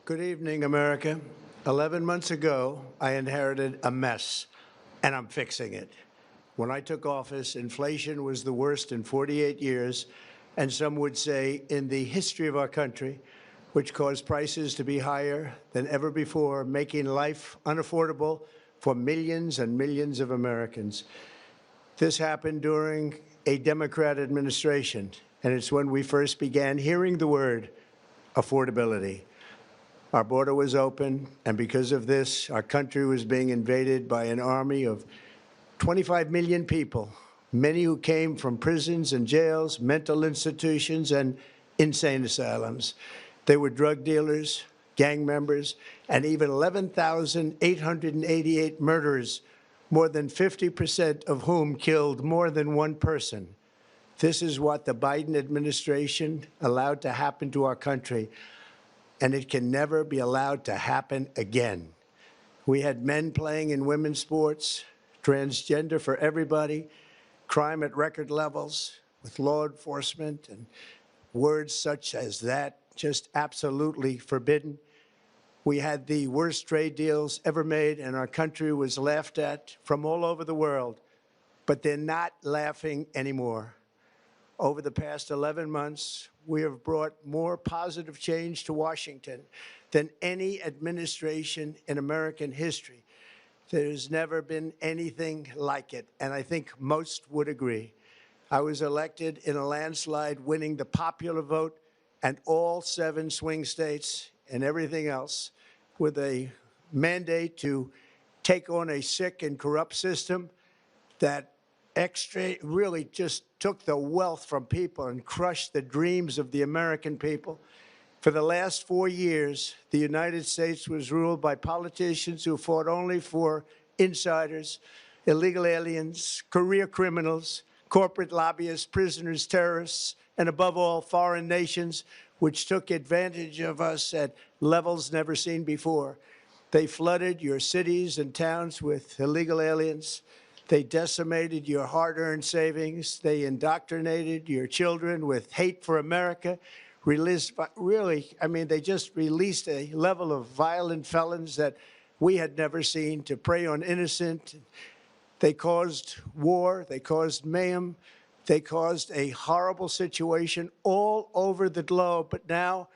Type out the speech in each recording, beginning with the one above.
Good evening, America. 11 months ago, I inherited a mess, and I'm fixing it. When I took office, inflation was the worst in 48 years, and some would say in the history of our country, which caused prices to be higher than ever before, making life unaffordable for millions and millions of Americans. This happened during a Democrat administration, and it's when we first began hearing the word affordability. Our border was open, and because of this, our country was being invaded by an army of 25 million people, many who came from prisons and jails, mental institutions, and insane asylums. They were drug dealers, gang members, and even 11,888 murderers, more than 50% of whom killed more than one person. This is what the Biden administration allowed to happen to our country, and it can never be allowed to happen again. We had men playing in women's sports, transgender for everybody, crime at record levels with law enforcement, and words such as that just absolutely forbidden. We had the worst trade deals ever made, and our country was laughed at from all over the world, but they're not laughing anymore. Over the past 11 months, we have brought more positive change to Washington than any administration in American history. There's never been anything like it, and I think most would agree. I was elected in a landslide, winning the popular vote and all 7 swing states and everything else, with a mandate to take on a sick and corrupt system that really just took the wealth from people and crushed the dreams of the American people. For the last 4 years, the United States was ruled by politicians who fought only for insiders, illegal aliens, career criminals, corporate lobbyists, prisoners, terrorists, and above all, foreign nations, which took advantage of us at levels never seen before. They flooded your cities and towns with illegal aliens. They decimated your hard-earned savings. They indoctrinated your children with hate for America. They just released a level of violent felons that we had never seen to prey on innocent. They caused war. They caused mayhem. They caused a horrible situation all over the globe. But now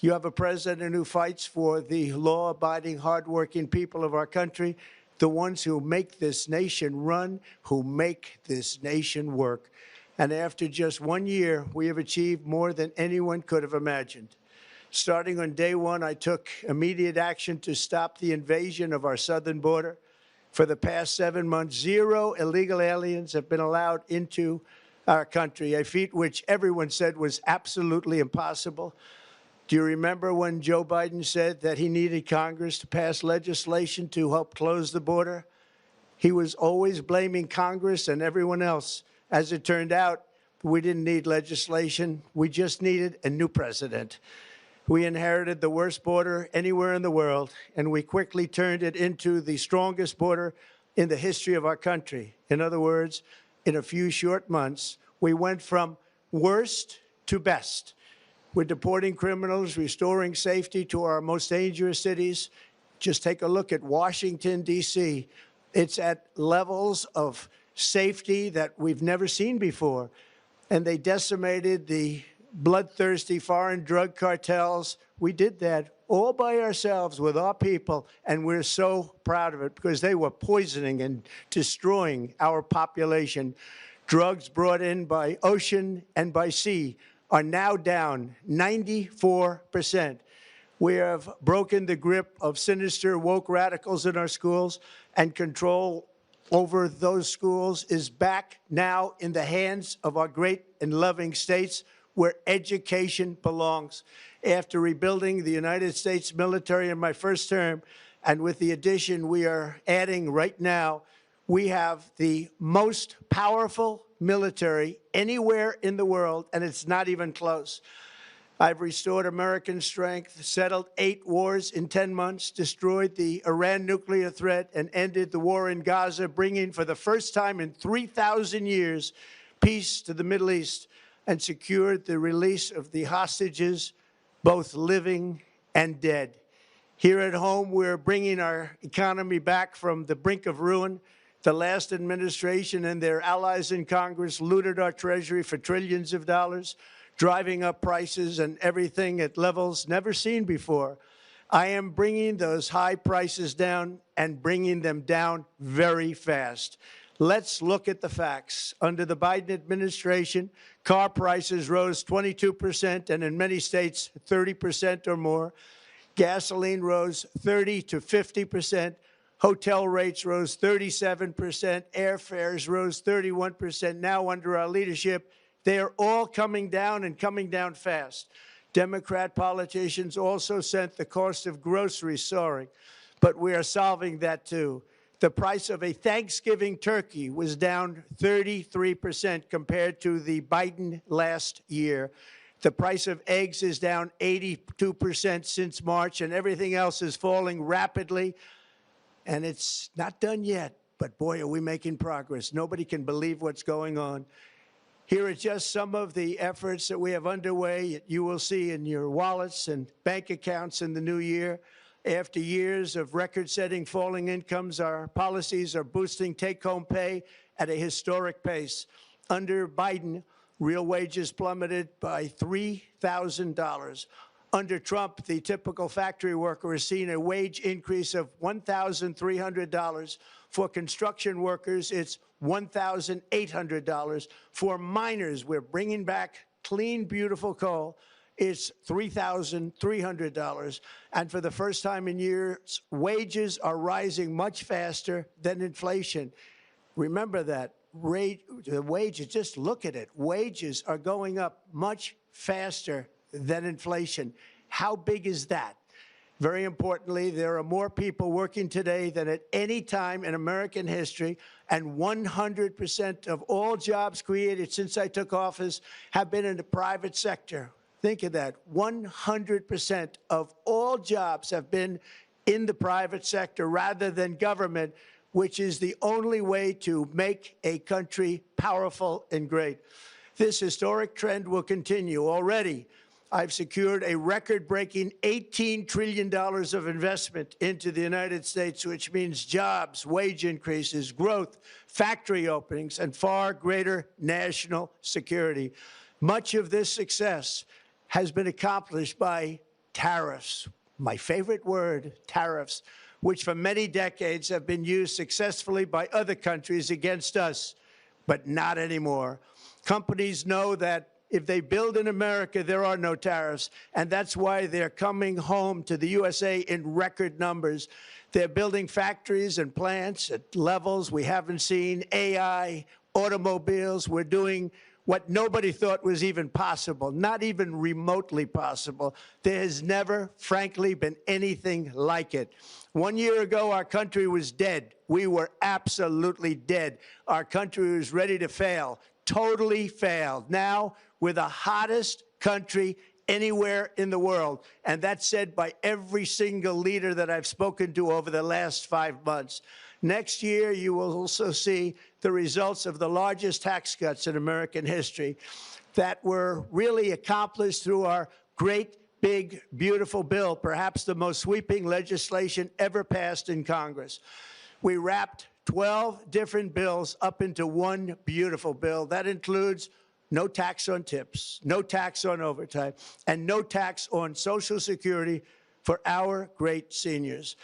you have a president who fights for the law-abiding, hardworking people of our country, the ones who make this nation run, who make this nation work. And after just 1 year, we have achieved more than anyone could have imagined. Starting on day one, I took immediate action to stop the invasion of our southern border. For the past 7 months, 0 illegal aliens have been allowed into our country, a feat which everyone said was absolutely impossible. Do you remember when Joe Biden said that he needed Congress to pass legislation to help close the border? He was always blaming Congress and everyone else. As it turned out, we didn't need legislation. We just needed a new president. We inherited the worst border anywhere in the world, and we quickly turned it into the strongest border in the history of our country. In other words, in a few short months, we went from worst to best. We're deporting criminals, restoring safety to our most dangerous cities. Just take a look at Washington, D.C. It's at levels of safety that we've never seen before. And they decimated the bloodthirsty foreign drug cartels. We did that all by ourselves with our people, and we're so proud of it because they were poisoning and destroying our population. Drugs brought in by ocean and by sea are now down 94%. We have broken the grip of sinister woke radicals in our schools, and control over those schools is back now in the hands of our great and loving states where education belongs. After rebuilding the United States military in my first term, and with the addition we are adding right now, we have the most powerful military anywhere in the world, and it's not even close. I've restored American strength, settled 8 wars in 10 months, destroyed the Iran nuclear threat, and ended the war in Gaza, bringing for the first time in 3,000 years peace to the Middle East, and secured the release of the hostages, both living and dead. Here at home, we're bringing our economy back from the brink of ruin. The last administration and their allies in Congress looted our Treasury for trillions of dollars, driving up prices and everything at levels never seen before. I am bringing those high prices down and bringing them down very fast. Let's look at the facts. Under the Biden administration, car prices rose 22%, and in many states, 30% or more. Gasoline rose 30 to 50%. Hotel rates rose 37%. Airfares rose 31%. Now, under our leadership, they are all coming down and coming down fast. Democrat politicians also sent the cost of groceries soaring, but we are solving that too. The price of a Thanksgiving turkey was down 33% compared to the Biden last year. The price of eggs is down 82% since March, and everything else is falling rapidly. And it's not done yet, but boy, are we making progress. Nobody can believe what's going on. Here are just some of the efforts that we have underway. You will see in your wallets and bank accounts in the new year. After years of record-setting falling incomes, our policies are boosting take-home pay at a historic pace. Under Biden, real wages plummeted by $3,000. Under Trump, the typical factory worker has seen a wage increase of $1,300. For construction workers, it's $1,800. For miners, we're bringing back clean, beautiful coal. It's $3,300. And for the first time in years, wages are rising much faster than inflation. Remember that. The wages, just look at it. Wages are going up much faster than inflation. How big is that? Very importantly, there are more people working today than at any time in American history, and 100% of all jobs created since I took office have been in the private sector. Think of that. 100% of all jobs have been in the private sector rather than government, which is the only way to make a country powerful and great. This historic trend will continue. Already, I've secured a record-breaking $18 trillion of investment into the United States, which means jobs, wage increases, growth, factory openings, and far greater national security. Much of this success has been accomplished by tariffs. My favorite word, tariffs, which for many decades have been used successfully by other countries against us, but not anymore. Companies know that if they build in America, there are no tariffs, and that's why they're coming home to the USA in record numbers. They're building factories and plants at levels we haven't seen, AI, automobiles. We're doing what nobody thought was even possible, not even remotely possible. There has never, frankly, been anything like it. 1 year ago, our country was dead. We were absolutely dead. Our country was ready to fail, totally failed. Now, we're the hottest country anywhere in the world, and that's said by every single leader that I've spoken to over the last 5 months. Next year, you will also see the results of the largest tax cuts in American history that were really accomplished through our great, big, beautiful bill, perhaps the most sweeping legislation ever passed in Congress. We wrapped 12 different bills up into one beautiful bill. That includes no tax on tips, no tax on overtime, and no tax on Social Security for our great seniors.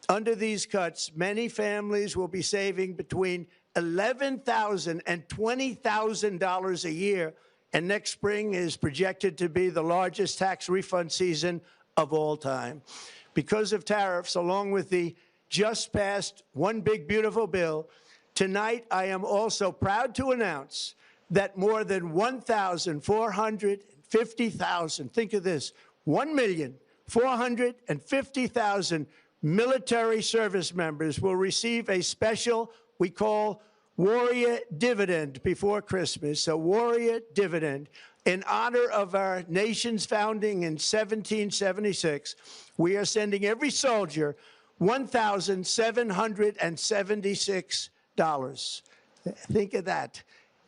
Under these cuts, many families will be saving between $11,000 and $20,000 a year, and next spring is projected to be the largest tax refund season of all time. Because of tariffs, along with the just passed One Big Beautiful Bill, tonight I am also proud to announce that more than 1,450,000, think of this, 1,450,000 military service members will receive a special, we call Warrior Dividend before Christmas, a Warrior Dividend. In honor of our nation's founding in 1776, we are sending every soldier $1,776. Think of that.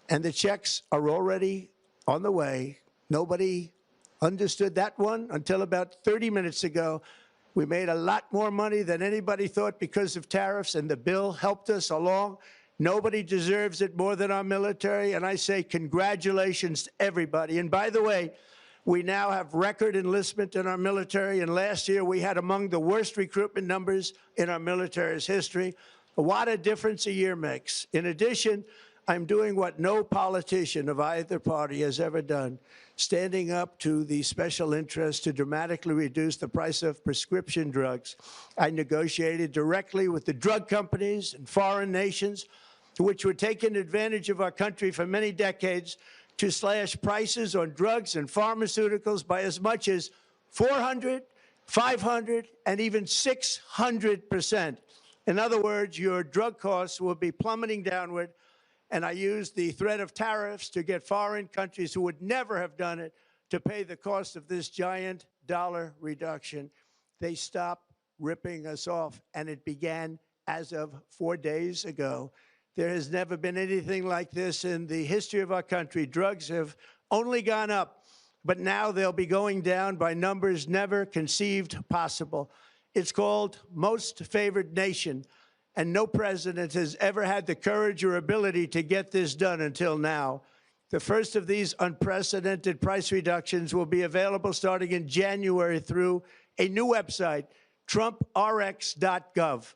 And the checks are already on the way. Nobody understood that one until about 30 minutes ago. We made a lot more money than anybody thought because of tariffs, and the bill helped us along. Nobody deserves it more than our military, and I say congratulations to everybody. And by the way, we now have record enlistment in our military, and last year we had among the worst recruitment numbers in our military's history. What a difference a year makes. In addition, I'm doing what no politician of either party has ever done, standing up to the special interests to dramatically reduce the price of prescription drugs. I negotiated directly with the drug companies and foreign nations, which were taking advantage of our country for many decades, to slash prices on drugs and pharmaceuticals by as much as 400, 500, and even 600%. In other words, your drug costs will be plummeting downward. And I used the threat of tariffs to get foreign countries who would never have done it to pay the cost of this giant dollar reduction. They stopped ripping us off, and it began as of 4 days ago. There has never been anything like this in the history of our country. Drugs have only gone up, but now they'll be going down by numbers never conceived possible. It's called most favored nation. And no president has ever had the courage or ability to get this done until now. The first of these unprecedented price reductions will be available starting in January through a new website, trumprx.gov.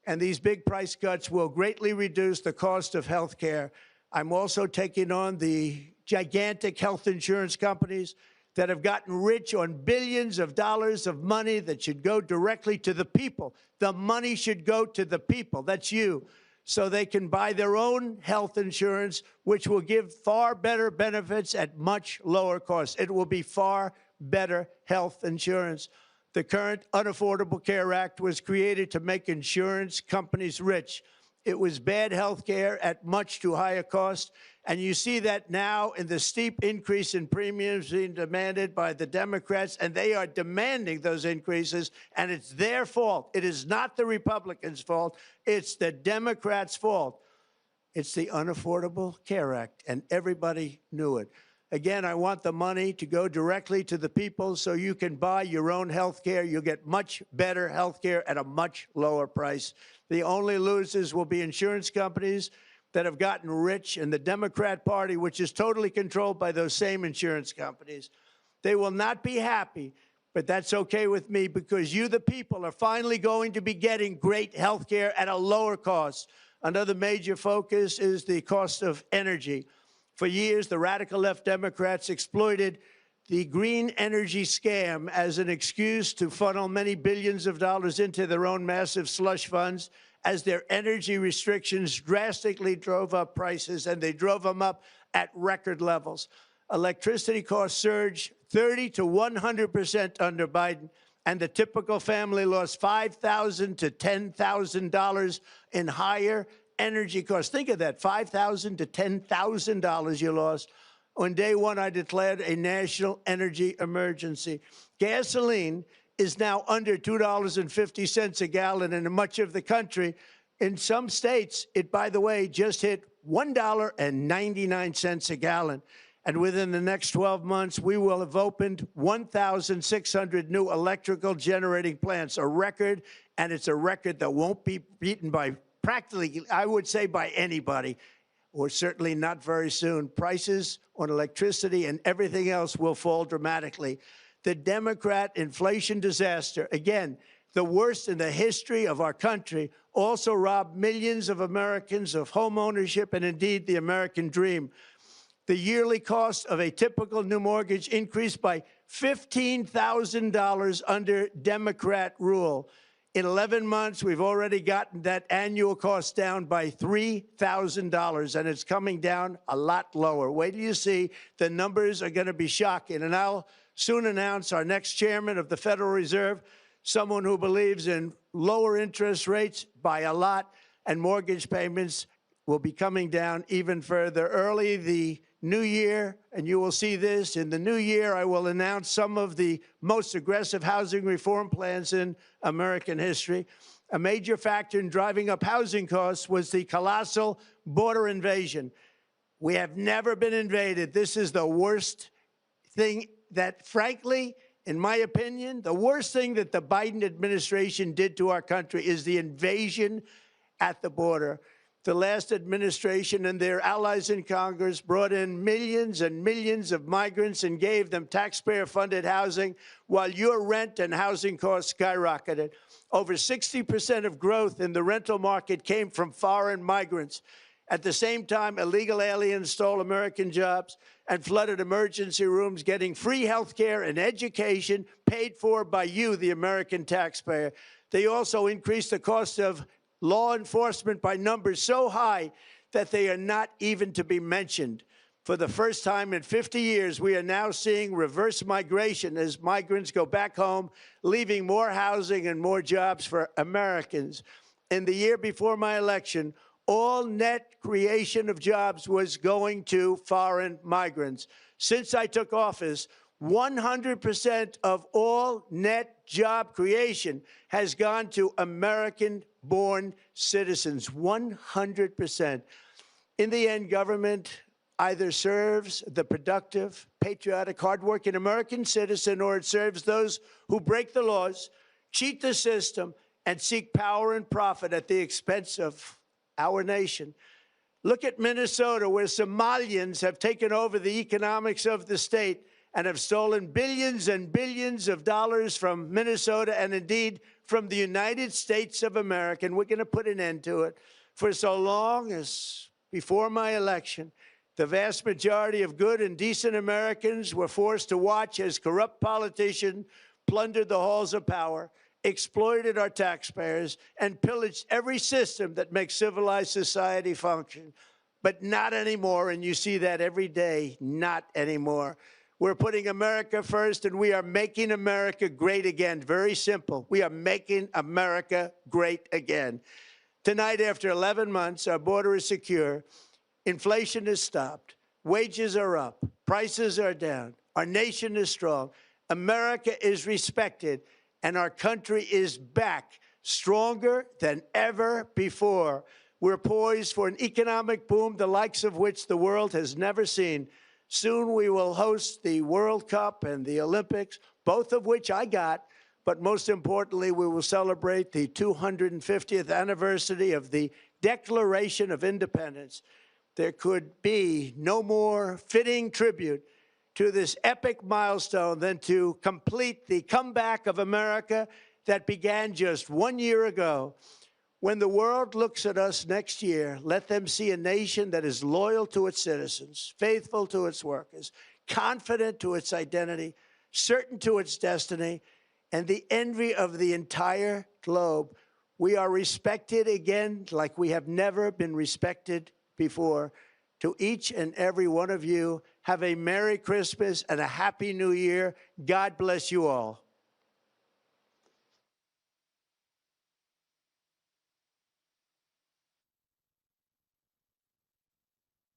And these big price cuts will greatly reduce the cost of health care. I'm also taking on the gigantic health insurance companies that have gotten rich on billions of dollars of money that should go directly to the people. The money should go to the people, that's you, so they can buy their own health insurance, which will give far better benefits at much lower costs. It will be far better health insurance. The current Unaffordable Care Act was created to make insurance companies rich. It was bad health care at much too high a cost. And you see that now in the steep increase in premiums being demanded by the Democrats, and they are demanding those increases, and it's their fault. It is not the Republicans' fault. It's the Democrats' fault. It's the Unaffordable Care Act, and everybody knew it. Again, I want the money to go directly to the people so you can buy your own health care. You'll get much better health care at a much lower price. The only losers will be insurance companies that have gotten rich, and the Democrat Party, which is totally controlled by those same insurance companies. They will not be happy, but that's okay with me, because you, the people, are finally going to be getting great health care at a lower cost. Another major focus is the cost of energy. For years, the radical left Democrats exploited the green energy scam as an excuse to funnel many billions of dollars into their own massive slush funds, as their energy restrictions drastically drove up prices, and they drove them up at record levels. Electricity costs surged 30 to 100% under Biden, and the typical family lost $5,000 to $10,000 in higher energy costs. Think of that, $5,000 to $10,000 you lost. On day one, I declared a national energy emergency. Gasoline is now under $2.50 a gallon in much of the country. In some states, it, by the way, just hit $1.99 a gallon. And within the next 12 months, we will have opened 1,600 new electrical generating plants, a record, and it's a record that won't be beaten by practically, I would say, by anybody, or certainly not very soon. Prices on electricity and everything else will fall dramatically. The Democrat inflation disaster, again, the worst in the history of our country, also robbed millions of Americans of home ownership and indeed the American dream. The yearly cost of a typical new mortgage increased by $15,000 under Democrat rule. In 11 months, we've already gotten that annual cost down by $3,000, and it's coming down a lot lower. Wait till you see, the numbers are going to be shocking. And I'll soon announce our next chairman of the Federal Reserve, someone who believes in lower interest rates by a lot, and mortgage payments will be coming down even further. Early the new year, and you will see this, in the new year, I will announce some of the most aggressive housing reform plans in American history. A major factor in driving up housing costs was the colossal border invasion. We have never been invaded. This is the worst thing that, frankly, in my opinion, the worst thing that the Biden administration did to our country is the invasion at the border. The last administration and their allies in Congress brought in millions and millions of migrants and gave them taxpayer-funded housing while your rent and housing costs skyrocketed. Over 60% of growth in the rental market came from foreign migrants. At the same time, illegal aliens stole American jobs and flooded emergency rooms, getting free health care and education paid for by you, the American taxpayer. They also increased the cost of law enforcement by numbers so high that they are not even to be mentioned. For the first time in 50 years, we are now seeing reverse migration as migrants go back home, leaving more housing and more jobs for Americans. In the year before my election, all net creation of jobs was going to foreign migrants. Since I took office, 100% of all net job creation has gone to American-born citizens, 100%. In the end, government either serves the productive, patriotic, hardworking American citizen, or it serves those who break the laws, cheat the system, and seek power and profit at the expense of our nation. Look at Minnesota, where Somalians have taken over the economics of the state and have stolen billions and billions of dollars from Minnesota and indeed from the United States of America. And we're going to put an end to it. For so long as before my election, the vast majority of good and decent Americans were forced to watch as corrupt politicians plundered the halls of power, exploited our taxpayers, and pillaged every system that makes civilized society function. But not anymore, and you see that every day, not anymore. We're putting America first, and we are making America great again. Very simple. We are making America great again. Tonight, after 11 months, our border is secure. Inflation is stopped. Wages are up. Prices are down. Our nation is strong. America is respected, and our country is back, stronger than ever before. We're poised for an economic boom, the likes of which the world has never seen. Soon we will host the World Cup and the Olympics, both of which I got. But most importantly, we will celebrate the 250th anniversary of the Declaration of Independence. There could be no more fitting tribute to this epic milestone than to complete the comeback of America that began just 1 year ago. When the world looks at us next year, let them see a nation that is loyal to its citizens, faithful to its workers, confident to its identity, certain to its destiny, and the envy of the entire globe. We are respected again like we have never been respected before. To each and every one of you, have a Merry Christmas and a Happy New Year. God bless you all.